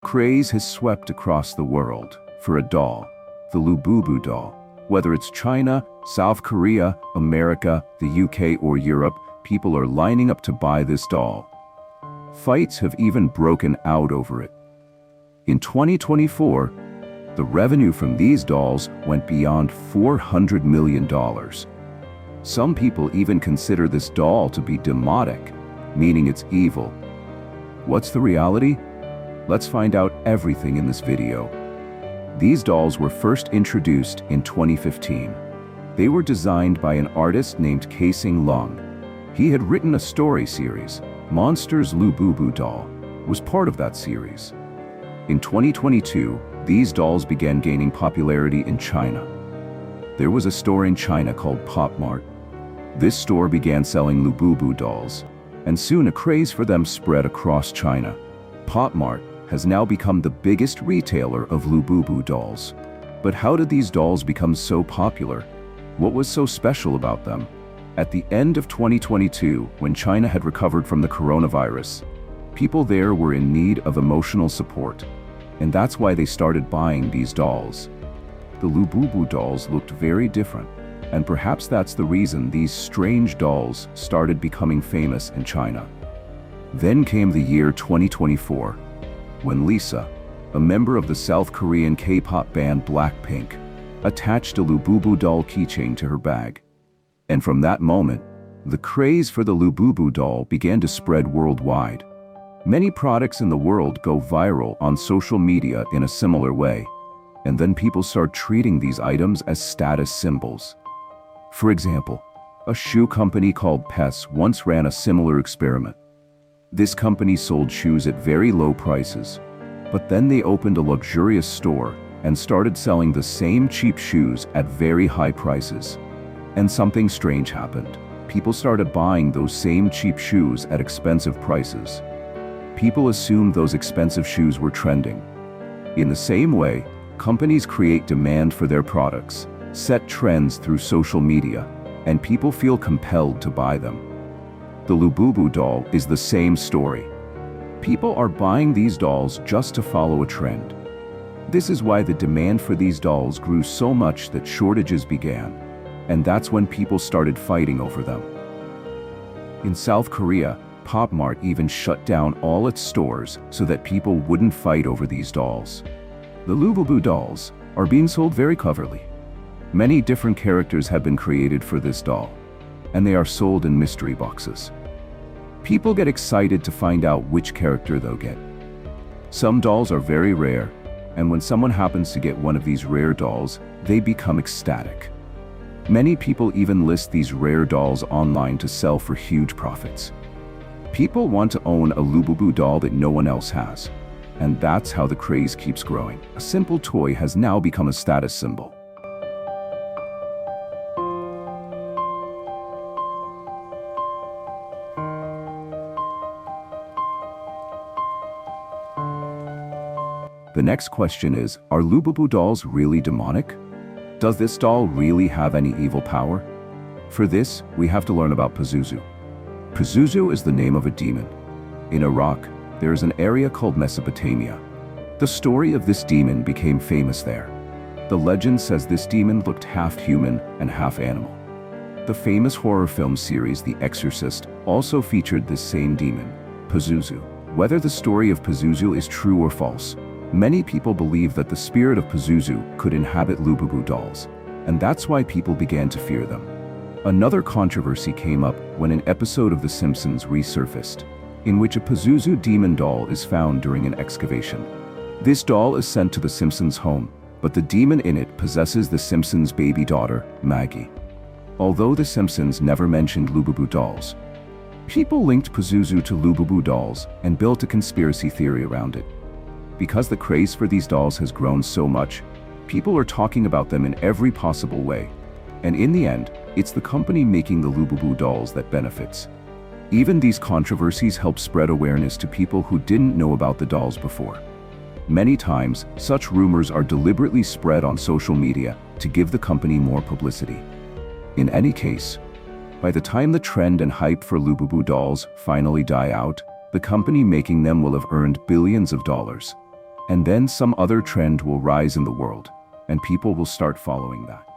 Craze has swept across the world for a doll, the Lububu doll. Whether it's China, South Korea, America, the UK, or Europe, people are lining up to buy this doll. Fights have even broken out over it. In 2024, the revenue from these dolls went beyond $400 million. Some people even consider this doll to be demonic, meaning it's evil. What's the reality? Let's find out everything in this video. These dolls were first introduced in 2015. They were designed by an artist named Casing Lung. He had written a story series. Monsters Lububu doll was part of that series. In 2022, these dolls began gaining popularity in China. There was a store in China called Pop Mart. This store began selling Lububu dolls, and soon a craze for them spread across China. Pop Mart has now become the biggest retailer of Lububu dolls. But how did these dolls become so popular? What was so special about them? At the end of 2022, when China had recovered from the coronavirus, people there were in need of emotional support, and that's why they started buying these dolls. The Lububu dolls looked very different, and perhaps that's the reason these strange dolls started becoming famous in China. Then came the year 2024, when Lisa, a member of the South Korean K-pop band Blackpink, attached a Lububu doll keychain to her bag. And from that moment, the craze for the Lububu doll began to spread worldwide. Many products in the world go viral on social media in a similar way, and then people start treating these items as status symbols. For example, a shoe company called Pes once ran a similar experiment. This company sold shoes at very low prices, but then they opened a luxurious store and started selling the same cheap shoes at very high prices. And something strange happened. People started buying those same cheap shoes at expensive prices. People assumed those expensive shoes were trending. In the same way, companies create demand for their products, set trends through social media, and people feel compelled to buy them. The Lububu doll is the same story. People are buying these dolls just to follow a trend. This is why the demand for these dolls grew so much that shortages began, and that's when people started fighting over them. In South Korea, Pop Mart even shut down all its stores so that people wouldn't fight over these dolls. The Lububu dolls are being sold very cleverly. Many different characters have been created for this doll, and they are sold in mystery boxes. People get excited to find out which character they'll get. Some dolls are very rare, and when someone happens to get one of these rare dolls, they become ecstatic. Many people even list these rare dolls online to sell for huge profits. People want to own a Lububu doll that no one else has, and that's how the craze keeps growing. A simple toy has now become a status symbol. The next question is, are Lububu dolls really demonic? Does this doll really have any evil power? For this, we have to learn about Pazuzu. Pazuzu is the name of a demon. In Iraq, there is an area called Mesopotamia. The story of this demon became famous there. The legend says this demon looked half human and half animal. The famous horror film series The Exorcist also featured this same demon, Pazuzu. Whether the story of Pazuzu is true or false, many people believe that the spirit of Pazuzu could inhabit Lububu dolls, and that's why people began to fear them. Another controversy came up when an episode of The Simpsons resurfaced, in which a Pazuzu demon doll is found during an excavation. This doll is sent to the Simpsons' home, but the demon in it possesses the Simpsons' baby daughter, Maggie. Although The Simpsons never mentioned Lububu dolls, people linked Pazuzu to Lububu dolls and built a conspiracy theory around it. Because the craze for these dolls has grown so much, people are talking about them in every possible way. And in the end, it's the company making the Lububu dolls that benefits. Even these controversies help spread awareness to people who didn't know about the dolls before. Many times, such rumors are deliberately spread on social media to give the company more publicity. In any case, by the time the trend and hype for Lububu dolls finally die out, the company making them will have earned billions of dollars. And then some other trend will rise in the world, and people will start following that.